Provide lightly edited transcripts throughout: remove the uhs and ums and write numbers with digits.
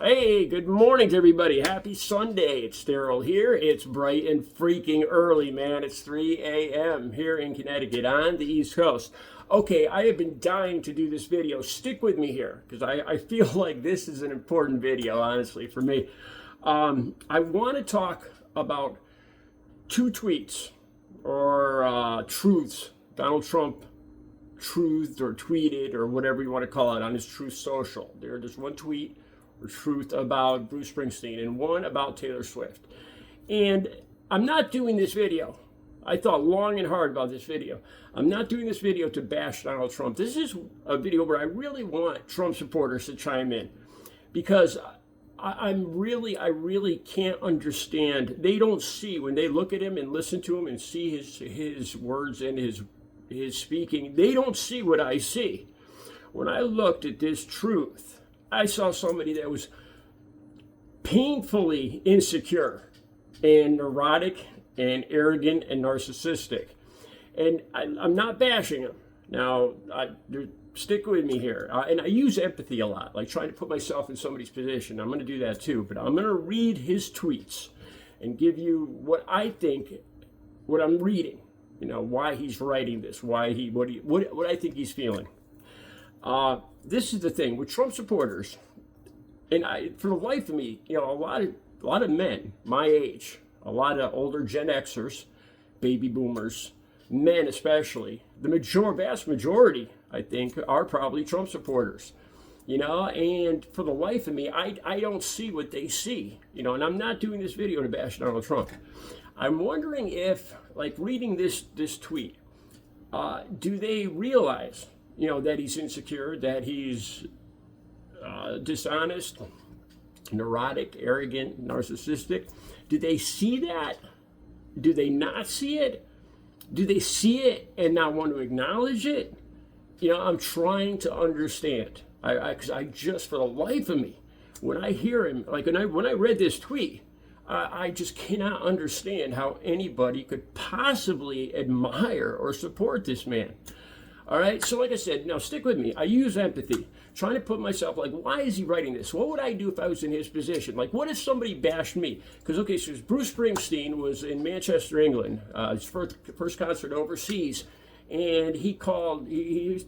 Hey, good morning to everybody. Happy Sunday. It's Daryl here. It's bright and freaking early, man. It's 3 a.m. here in Connecticut on the East Coast. Okay, I have been dying to do this video. Stick with me here because I feel like this is an important video, honestly, for me. I want to talk about two tweets or truths. Donald Trump truthed or tweeted or whatever you want to call it on his Truth Social. There's one tweet or truth about Bruce Springsteen and one about Taylor Swift. And I'm not doing this video. I thought long and hard about this video. I'm not doing this video to bash Donald Trump. This is a video where I really want Trump supporters to chime in because I really can't understand. They don't see, when they look at him and listen to him and see his words and his speaking, they don't see what I see. When I looked at this truth, I saw somebody that was painfully insecure and neurotic and arrogant and narcissistic. And I'm not bashing him. Now, stick with me here. And I use empathy a lot, like trying to put myself in somebody's position. I'm going to do that too. But I'm going to read his tweets and give you what I think, what I'm reading, why he's writing this, what I think he's feeling. This is the thing with Trump supporters, and for the life of me, a lot of men my age, a lot of older Gen Xers, baby boomers, men especially, the vast majority, I think, are probably Trump supporters. And for the life of me, I don't see what they see. And I'm not doing this video to bash Donald Trump. I'm wondering if, like, reading this tweet, do they realize that he's insecure, that he's dishonest, neurotic, arrogant, narcissistic? Do they see that? Do they not see it? Do they see it and not want to acknowledge it? I'm trying to understand. Because I just, for the life of me, when I hear him, like when I read this tweet, I just cannot understand how anybody could possibly admire or support this man. All right, so like I said, now stick with me. I use empathy, trying to put myself, like, why is he writing this? What would I do if I was in his position? Like, what if somebody bashed me? Because, okay, so Bruce Springsteen was in Manchester, England, his first concert overseas, and he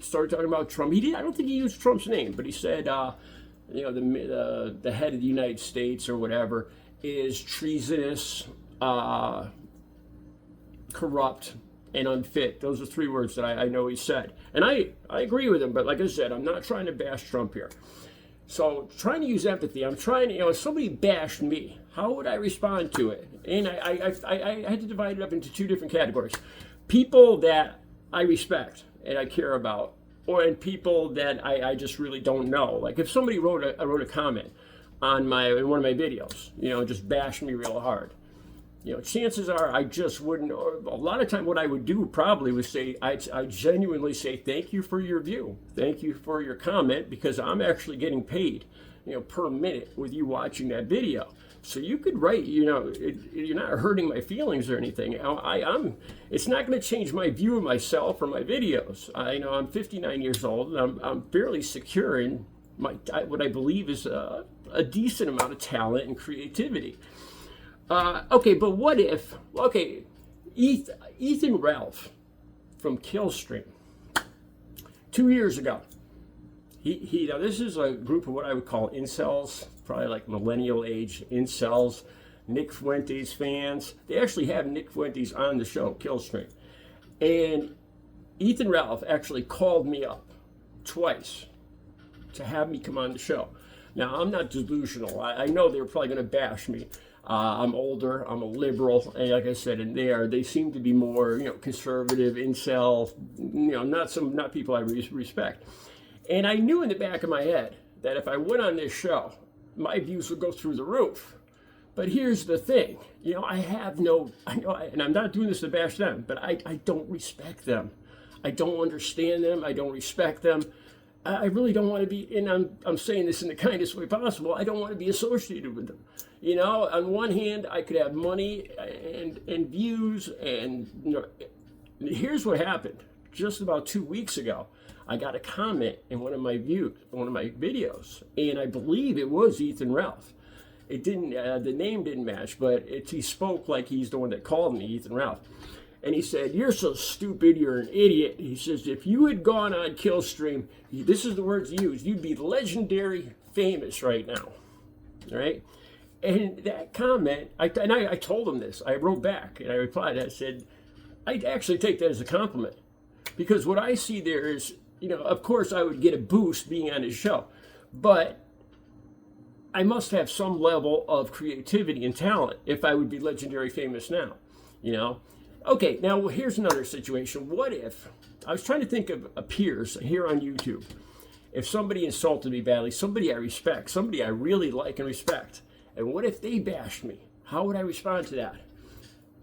started talking about Trump. I don't think he used Trump's name, but he said, the head of the United States or whatever is treasonous, corrupt, and unfit. Those are three words that I know he said. And I agree with him, but like I said, I'm not trying to bash Trump here. So trying to use empathy, I'm trying to, if somebody bashed me, how would I respond to it? And I had to divide it up into two different categories. People that I respect and I care about, and people that I just really don't know. Like if somebody wrote a comment in one of my videos, just bashed me real hard. Chances are I just wouldn't, or a lot of time what I would do probably was say, I genuinely say, thank you for your view. Thank you for your comment, because I'm actually getting paid, per minute with you watching that video. So you could write, you're not hurting my feelings or anything. It's not going to change my view of myself or my videos. I'm 59 years old and I'm fairly secure in what I believe is a decent amount of talent and creativity. Okay, but what if, Ethan Ralph from Killstream, 2 years ago, now this is a group of what I would call incels, probably like millennial age incels, Nick Fuentes fans. They actually have Nick Fuentes on the show, Killstream. And Ethan Ralph actually called me up twice to have me come on the show. Now, I'm not delusional. I know they were probably going to bash me. I'm older, I'm a liberal, and like I said, and they seem to be more, conservative, incel, not people I respect. And I knew in the back of my head that if I went on this show, my views would go through the roof. But here's the thing, and I'm not doing this to bash them, but I don't respect them. I don't understand them, I don't respect them. I really don't want to be, and I'm saying this in the kindest way possible, I don't want to be associated with them. On one hand, I could have money and views, and here's what happened. Just about 2 weeks ago, I got a comment in one of my videos, and I believe it was Ethan Ralph. It didn't, the name didn't match, but he spoke like he's the one that called me, Ethan Ralph. And he said, "You're so stupid, you're an idiot." He says, "If you had gone on Killstream," this is the words he used, "you'd be legendary famous right now." Right? And that comment, I told him this. I wrote back and I replied, I said, I actually take that as a compliment. Because what I see there is, of course I would get a boost being on his show, but I must have some level of creativity and talent if I would be legendary famous now, Okay, now here's another situation. What if, I was trying to think of a peers here on YouTube. If somebody insulted me badly, somebody I respect, somebody I really like and respect, and what if they bashed me? How would I respond to that?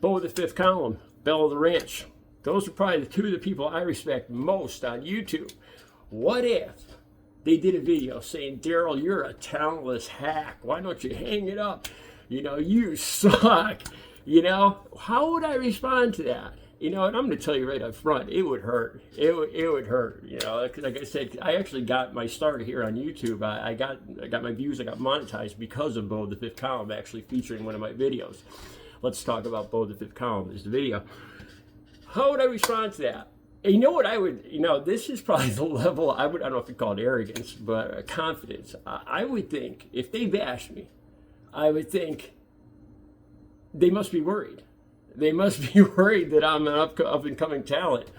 Beau of the Fifth Column, Belle of the Ranch. Those are probably the two of the people I respect most on YouTube. What if they did a video saying, "Daryl, you're a talentless hack. Why don't you hang it up? You suck." How would I respond to that? And I'm going to tell you right up front, it would hurt. It would hurt. Because like I said, I actually got my start here on YouTube. I got my views. I got monetized because of Beau of the Fifth Column actually featuring one of my videos. Let's talk about Beau of the Fifth Column. Is the video. How would I respond to that? And you know what I would? This is probably the level I don't know if you call it arrogance, but confidence. I would think if they bash me, I would think they must be worried. They must be worried that I'm an up-and-coming talent.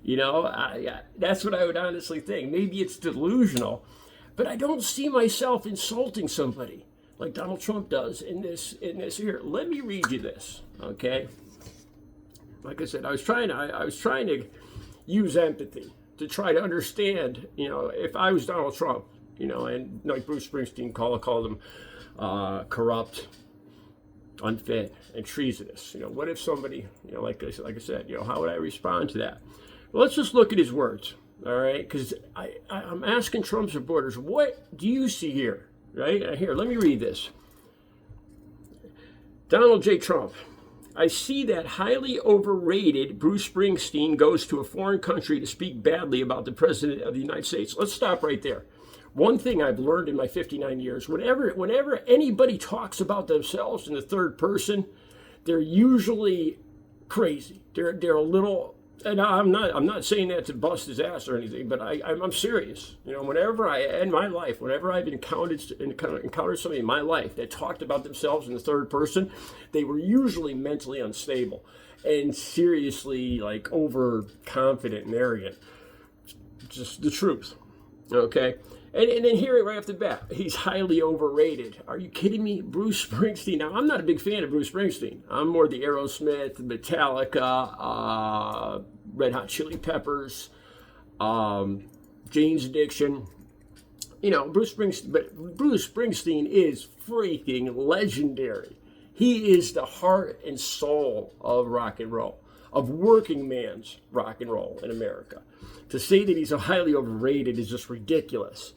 That's what I would honestly think. Maybe it's delusional, but I don't see myself insulting somebody like Donald Trump does in this here. Let me read you this, okay? Like I said, I was trying to use empathy to try to understand, if I was Donald Trump, and like Bruce Springsteen called him corrupt, unfit, and treasonous. What if somebody, like I said, how would I respond to that? Well, let's just look at his words, all right? Because I'm asking Trump supporters, what do you see here, right? Here, let me read this. Donald J. Trump. "I see that highly overrated Bruce Springsteen goes to a foreign country to speak badly about the President of the United States." Let's stop right there. One thing I've learned in my 59 years, whenever anybody talks about themselves in the third person, they're usually crazy. They're a little, and I'm not saying that to bust his ass or anything, but I'm serious. Whenever I've encountered somebody in my life that talked about themselves in the third person, they were usually mentally unstable and seriously overconfident and arrogant. Just the truth. Okay. And then here right off the bat, he's highly overrated. Are you kidding me? Bruce Springsteen. Now, I'm not a big fan of Bruce Springsteen. I'm more the Aerosmith, Metallica, Red Hot Chili Peppers, Jane's Addiction. Bruce Springsteen is freaking legendary. He is the heart and soul of rock and roll, of working man's rock and roll in America. To say that he's so highly overrated is just ridiculous.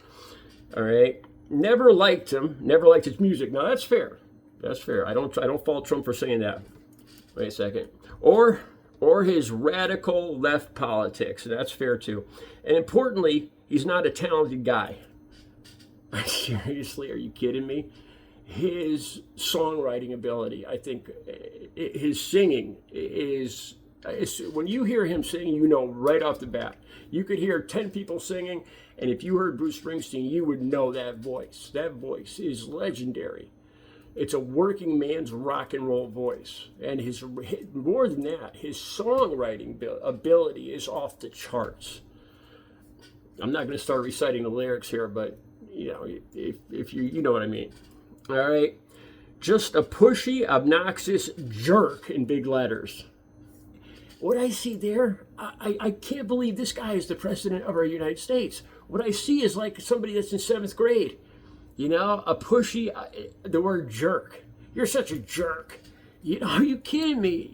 All right. Never liked him. Never liked his music. Now that's fair. That's fair. I don't fault Trump for saying that. Wait a second. Or his radical left politics. That's fair too. And importantly, he's not a talented guy. Seriously, are you kidding me? His songwriting ability, I think, his singing is. When you hear him sing, right off the bat. You could hear 10 people singing, and if you heard Bruce Springsteen, you would know that voice. That voice is legendary. It's a working man's rock and roll voice. And more than that, his songwriting ability is off the charts. I'm not going to start reciting the lyrics here, but, if you know what I mean. All right? Just a pushy, obnoxious jerk in big letters. What I see there, I can't believe this guy is the president of our United States. What I see is like somebody that's in 7th grade. A pushy, the word jerk. You're such a jerk. Are you kidding me?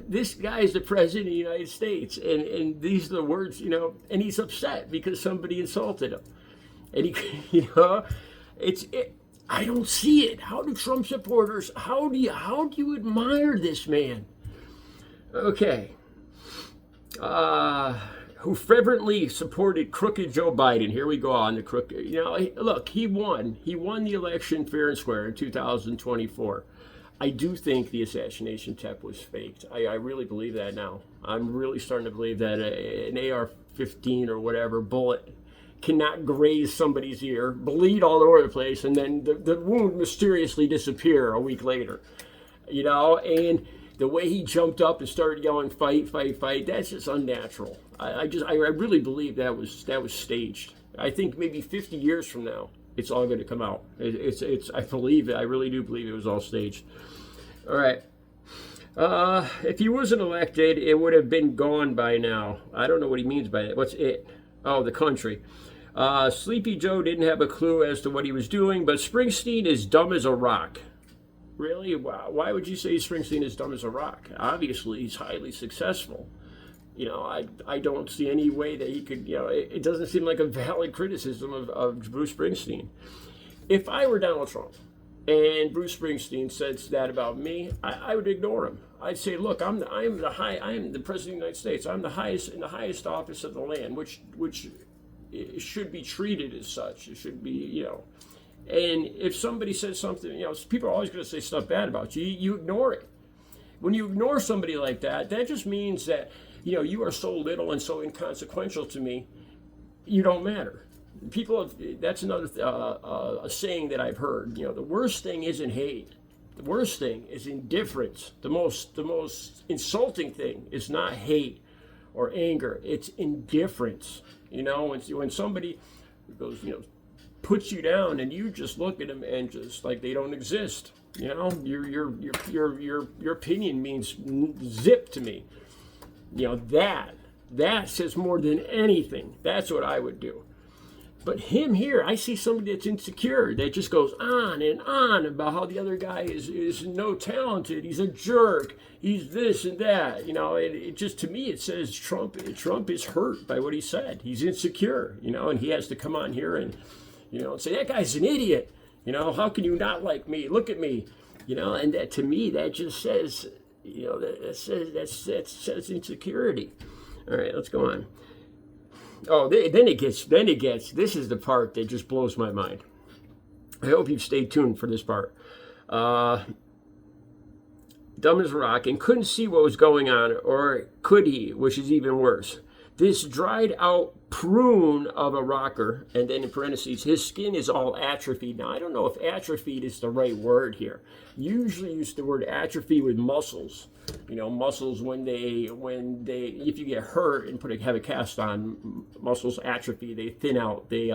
This guy is the president of the United States. And these are the words, and he's upset because somebody insulted him. And I don't see it. How do Trump supporters, how do you admire this man? Okay. who fervently supported crooked Joe Biden. Here we go on the crooked. Look, he won. He won the election fair and square in 2024. I do think the assassination attempt was faked. I really believe that now. I'm really starting to believe that an AR-15 or whatever bullet cannot graze somebody's ear, bleed all over the place, and then the wound mysteriously disappear a week later. And the way he jumped up and started yelling, "Fight, fight, fight," that's just unnatural. I really believe that was staged. I think maybe 50 years from now, it's all going to come out. I believe it. I really do believe it was all staged. All right. If he wasn't elected, it would have been gone by now. I don't know what he means by that. What's it? Oh, the country. Sleepy Joe didn't have a clue as to what he was doing, but Springsteen is dumb as a rock. Really? Why would you say Springsteen is dumb as a rock? Obviously, he's highly successful. I don't see any way that he could, it doesn't seem like a valid criticism of Bruce Springsteen. If I were Donald Trump and Bruce Springsteen said that about me, I would ignore him. I'd say, look, I am the president of the United States. I'm the highest in the highest office of the land, which it should be treated as such. It should be, And if somebody says something, people are always going to say stuff bad about you. You ignore it. When you ignore somebody like that, that just means that, you are so little and so inconsequential to me, you don't matter. That's another a saying that I've heard. The worst thing isn't hate. The worst thing is indifference. The most insulting thing is not hate or anger. It's indifference. When somebody goes, puts you down and you just look at them and just like they don't exist. Your opinion means zip to me. That says more than anything. That's what I would do. But him here, I see somebody that's insecure that just goes on and on about how the other guy is no talented. He's a jerk. He's this and that. It just, to me, it says Trump is hurt by what he said. He's insecure, and he has to come on here and say, that guy's an idiot. How can you not like me? Look at me. And that, to me, that just says, that says insecurity. All right, let's go on. Oh, then it gets, this is the part that just blows my mind. I hope you've stayed tuned for this part. Dumb as a rock and couldn't see what was going on, or could he, which is even worse. This dried out prune of a rocker, and then in parentheses, his skin is all atrophied. Now, I don't know if atrophied is the right word here. Usually use the word atrophy with muscles. Muscles when they, if you get hurt and have a cast on, muscles atrophy, they thin out, they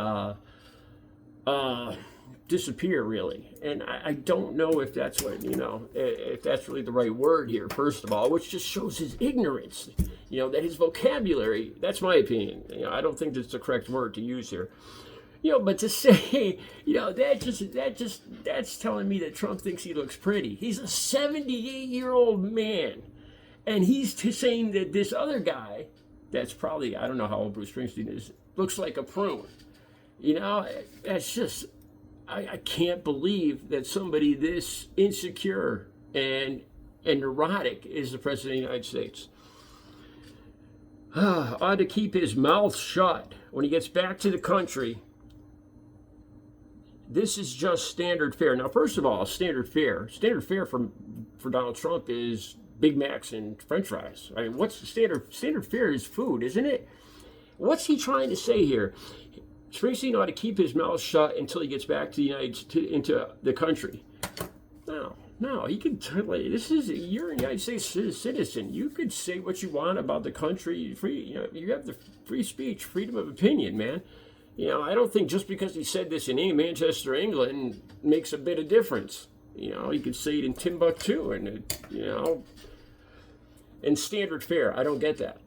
disappear really. And I don't know if that's what, if that's really the right word here, first of all, which just shows his ignorance, that his vocabulary, that's my opinion. I don't think that's the correct word to use here. But to say, that's telling me that Trump thinks he looks pretty. He's a 78-year-old man. And he's saying that this other guy, that's probably, I don't know how old Bruce Springsteen is, looks like a prune. That's just, I can't believe that somebody this insecure and neurotic is the president of the United States. Ought to keep his mouth shut when he gets back to the country. This is just standard fare. Now, first of all, standard fare for Donald Trump is Big Macs and French fries. I mean, what's the standard fare is food, isn't it? What's he trying to say here? Springsteen ought to keep his mouth shut until he gets back to into the country. No, he could. You're a United States citizen. You could say what you want about the country. You have the free speech, freedom of opinion, man. I don't think just because he said this in Manchester, England, makes a bit of difference. He could say it in Timbuktu, and and standard fare. I don't get that.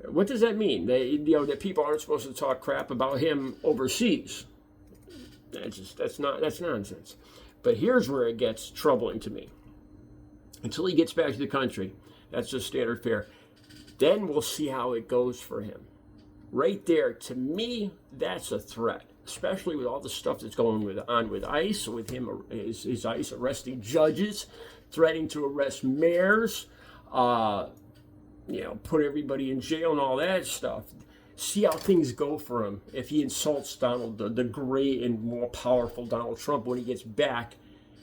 What does that mean? That people aren't supposed to talk crap about him overseas. That's nonsense. But here's where it gets troubling to me. Until he gets back to the country, that's just standard fare. Then we'll see how it goes for him. Right there, to me, that's a threat, especially with all the stuff that's going on with ICE, with him, his ICE arresting judges, threatening to arrest mayors, put everybody in jail and all that stuff. See how things go for him if he insults the great and more powerful Donald Trump when he gets back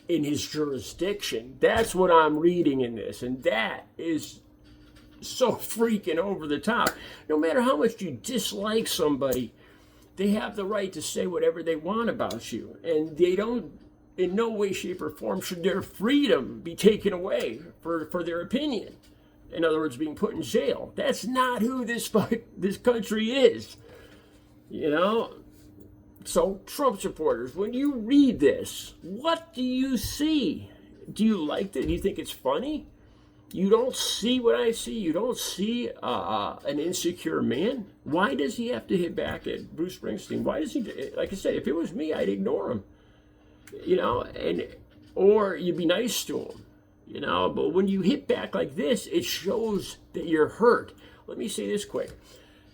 in his jurisdiction. That's what I'm reading in this, and that is so freaking over the top. No matter how much you dislike somebody, they have the right to say whatever they want about you, and they don't, in no way, shape, or form should their freedom be taken away for their opinion. In other words, being put in jail. That's not who this country is, you know? So, Trump supporters, when you read this, what do you see? Do you like it? Do you think it's funny? You don't see what I see? You don't see an insecure man? Why does he have to hit back at Bruce Springsteen? Why does he, like I said, if it was me, I'd ignore him, you know, or you'd be nice to him. You know, but when you hit back like this, it shows that you're hurt. Let me say this quick.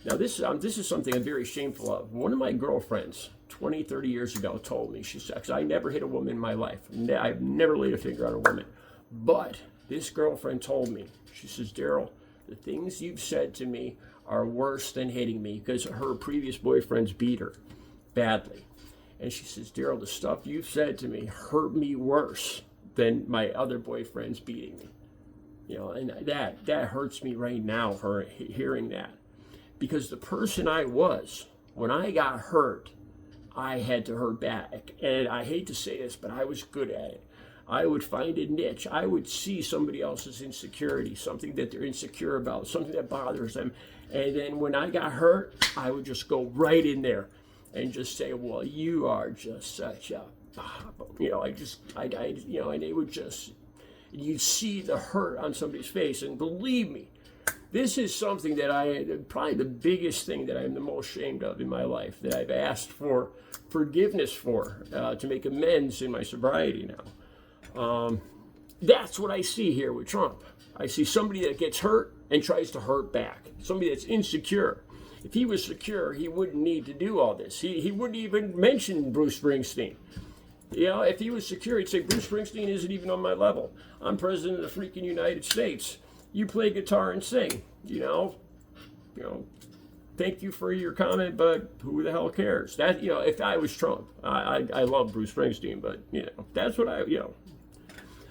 Now, this is something I'm very shameful of. One of my girlfriends, 20, 30 years ago, told me, she said, because I never hit a woman in my life. I've never laid a finger on a woman. But this girlfriend told me, she says, Daryl, the things you've said to me are worse than hitting me, because her previous boyfriends beat her badly. And she says, Daryl, the stuff you've said to me hurt me worse than my other boyfriends beating me. You know, and that hurts me right now, her hearing that. Because the person I was, when I got hurt, I had to hurt back. And I hate to say this, but I was good at it. I would find a niche. I would see somebody else's insecurity, something that they're insecure about, something that bothers them. And then when I got hurt, I would just go right in there and just say, well, you are just such a, you know, you know, and it would just, you'd see the hurt on somebody's face. And believe me, this is something that probably the biggest thing that I'm the most ashamed of in my life, that I've asked for forgiveness for, to make amends in my sobriety now. That's what I see here with Trump. I see somebody that gets hurt and tries to hurt back. Somebody that's insecure. If he was secure, he wouldn't need to do all this. He wouldn't even mention Bruce Springsteen. You know, if he was secure, he'd say, Bruce Springsteen isn't even on my level. I'm president of the freaking United States. You play guitar and sing, you know, thank you for your comment, but who the hell cares? That, you know, if I was Trump, I love Bruce Springsteen, but, you know, that's what I, you know.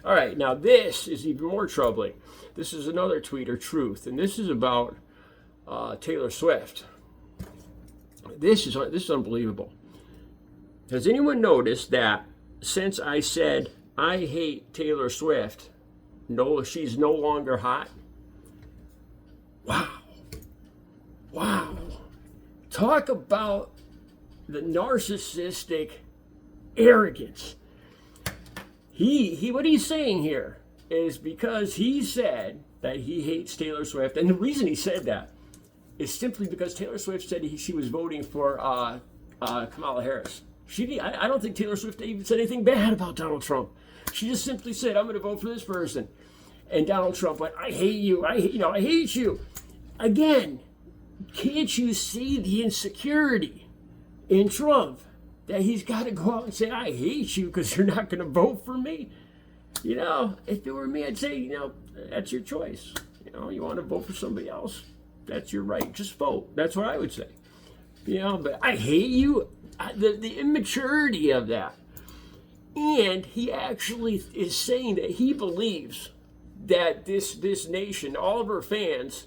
All right, now this is even more troubling. This is another tweet or truth, and this is about Taylor Swift. This is unbelievable. Has anyone noticed that since I said I hate Taylor Swift, no, she's no longer hot? Wow. Talk about the narcissistic arrogance. What he's saying here is because he said that he hates Taylor Swift, and the reason he said that is simply because Taylor Swift said she was voting for Kamala Harris. I don't think Taylor Swift even said anything bad about Donald Trump. She just simply said, I'm going to vote for this person. And Donald Trump went, I hate you. I hate you. Again, can't you see the insecurity in Trump? That he's got to go out and say, I hate you because you're not going to vote for me? You know, if it were me, I'd say, you know, that's your choice. You know, you want to vote for somebody else? That's your right. Just vote. That's what I would say. You know, but I hate you. The immaturity of that. And he actually is saying that he believes that this nation, all of her fans,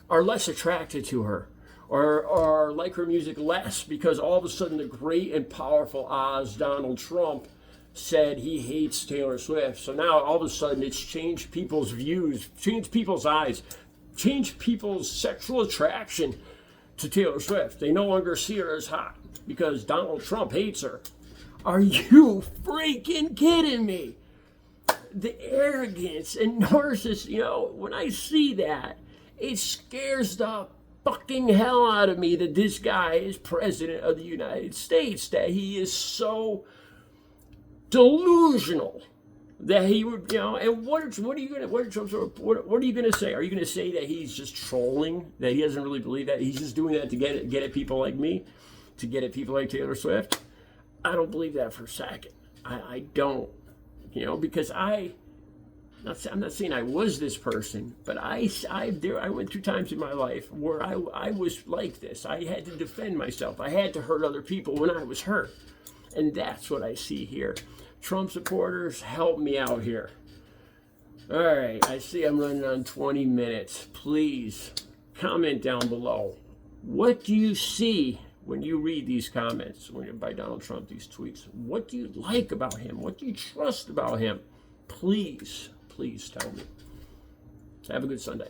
are less attracted to her or like her music less because all of a sudden the great and powerful Oz Donald Trump said he hates Taylor Swift. So now all of a sudden it's changed people's views, changed people's eyes, changed people's sexual attraction to Taylor Swift. They no longer see her as hot because Donald Trump hates her. Are you freaking kidding me? The arrogance and narcissism, you know, when I see that, it scares the fucking hell out of me that this guy is president of the United States, that he is so delusional that he would, you know, and what are you going to say? Are you going to say that he's just trolling, that he doesn't really believe that, he's just doing that to get at people like me, to get at people like Taylor Swift? I don't believe that for a second. I don't, you know, because I I'm not saying I was this person, but I went through times in my life where I was like this. I had to defend myself. I had to hurt other people when I was hurt. And that's what I see here. Trump supporters, help me out here. All right, I see I'm running on 20 minutes. Please comment down below. What do you see when you read these comments by Donald Trump, these tweets? What do you like about him? What do you trust about him? Please tell me. Have a good Sunday.